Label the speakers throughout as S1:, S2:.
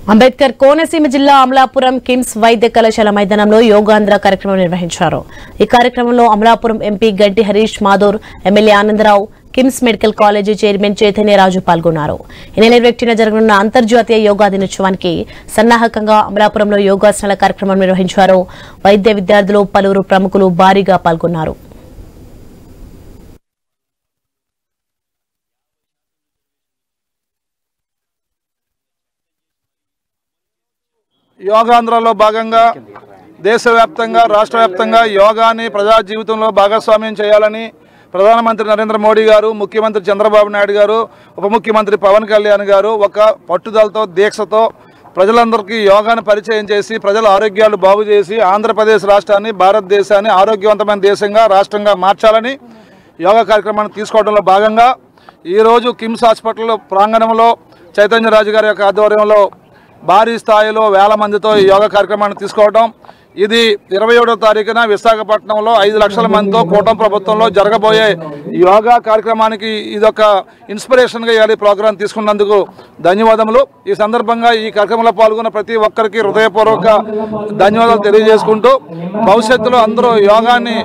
S1: అంబేద్కర్ కోనసీమ జిల్లా అమలాపురం కిమ్స్ వైద్య కళాశాల మైదానంలో యోగాంధ్ర కార్యక్రమం నిర్వహించారు. ఈ కార్యక్రమంలో అమలాపురం ఎంపీ గంటి Harish Mathur, MLA Anandarao, KIMS medical college chairman Chaitanya Raju పాల్గొన్నారు. ఈ నెల 21న జరగనున్న అంతర్జాతీయ యోగా దినోత్సవానికి సన్నాహకంగా అమలాపురంలో యోగాసనాల కార్యక్రమం నిర్వహించారు. వైద్య విద్యార్థులు, పలువురు ప్రముఖులు భారీగా పాల్గొన్నారు.
S2: యోగాంధ్రలో భాగంగా దేశవ్యాప్తంగా రాష్ట్ర వ్యాప్తంగా యోగాని ప్రజా జీవితంలో భాగస్వామ్యం చేయాలని ప్రధానమంత్రి నరేంద్ర మోడీ గారు, ముఖ్యమంత్రి చంద్రబాబు నాయుడు గారు, ఉప ముఖ్యమంత్రి పవన్ కళ్యాణ్ గారు ఒక పట్టుదలతో దీక్షతో ప్రజలందరికీ యోగాను పరిచయం చేసి ప్రజల ఆరోగ్యాలు బాగు చేసి ఆంధ్రప్రదేశ్ రాష్ట్రాన్ని, భారతదేశాన్ని ఆరోగ్యవంతమైన దేశంగా, రాష్ట్రంగా మార్చాలని యోగా కార్యక్రమాన్ని తీసుకోవడంలో భాగంగా ఈరోజు కిమ్స్ హాస్పిటల్ ప్రాంగణంలో చైతన్యరాజు గారి యొక్క ఆధ్వర్యంలో భారీ స్థాయిలో వేల మందితో ఈ యోగా కార్యక్రమాన్ని తీసుకోవడం. ఇది 27వ తారీఖున విశాఖపట్నంలో 5 లక్షల మందితో కూటమి ప్రభుత్వంలో జరగబోయే యోగా కార్యక్రమానికి ఇదొక ఇన్స్పిరేషన్గా ఇవాళ ప్రోగ్రాం తీసుకున్నందుకు ధన్యవాదములు. ఈ సందర్భంగా ఈ కార్యక్రమంలో పాల్గొన్న ప్రతి ఒక్కరికి హృదయపూర్వక ధన్యవాదాలు తెలియజేసుకుంటూ భవిష్యత్తులో అందరూ యోగాన్ని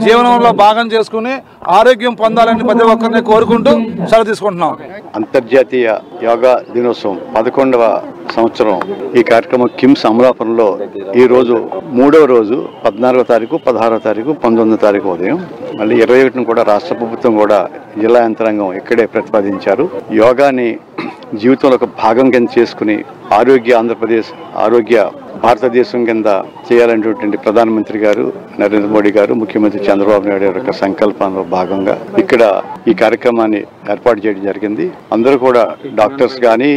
S2: జీవనంలో భాగం చేసుకుని ఆరోగ్యం పొందాలని ప్రతి ఒక్కరిని కోరుకుంటూ సెలవు తీసుకుంటున్నాం.
S3: అంతర్జాతీయ యోగా దినోత్సవం 11వ సంవత్సరం ఈ కార్యక్రమం కిమ్స్ అమలాపురంలో ఈ రోజు 3వ రోజు 14వ తారీఖు, 16వ తారీఖు, 19వ తారీఖు ఉదయం, మళ్ళీ 21ను కూడా రాష్ట్ర ప్రభుత్వం కూడా జిల్లా యంత్రాంగం ఇక్కడే ప్రతిపాదించారు. యోగాని జీవితంలో ఒక భాగం కింద చేసుకుని ఆరోగ్య ఆంధ్రప్రదేశ్, ఆరోగ్య భారతదేశం కింద చేయాలనేటువంటి ప్రధానమంత్రి గారు నరేంద్ర మోడీ గారు, ముఖ్యమంత్రి చంద్రబాబు నాయుడు గారి యొక్క సంకల్పంలో భాగంగా ఇక్కడ ఈ కార్యక్రమాన్ని ఏర్పాటు చేయడం జరిగింది. అందరూ కూడా డాక్టర్స్ కానీ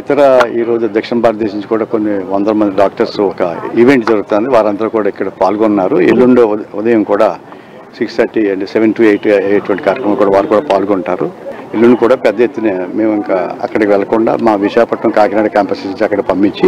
S3: ఇతర ఈరోజు దక్షిణ భారతదేశం నుంచి కూడా కొన్ని 100 మంది డాక్టర్స్ ఒక ఈవెంట్ జరుగుతుంది. వారందరూ కూడా ఇక్కడ పాల్గొన్నారు. ఎల్లుండి ఉదయం కూడా 6:30 and 7 to 8 అయ్యేటువంటి కార్యక్రమం కూడా వారు కూడా పాల్గొంటారు. ఎల్లుండి కూడా పెద్ద ఎత్తున మేము ఇంకా అక్కడికి వెళ్లకుండా మా విశాఖపట్నం, కాకినాడ క్యాంపస్ నుంచి అక్కడ పంపించి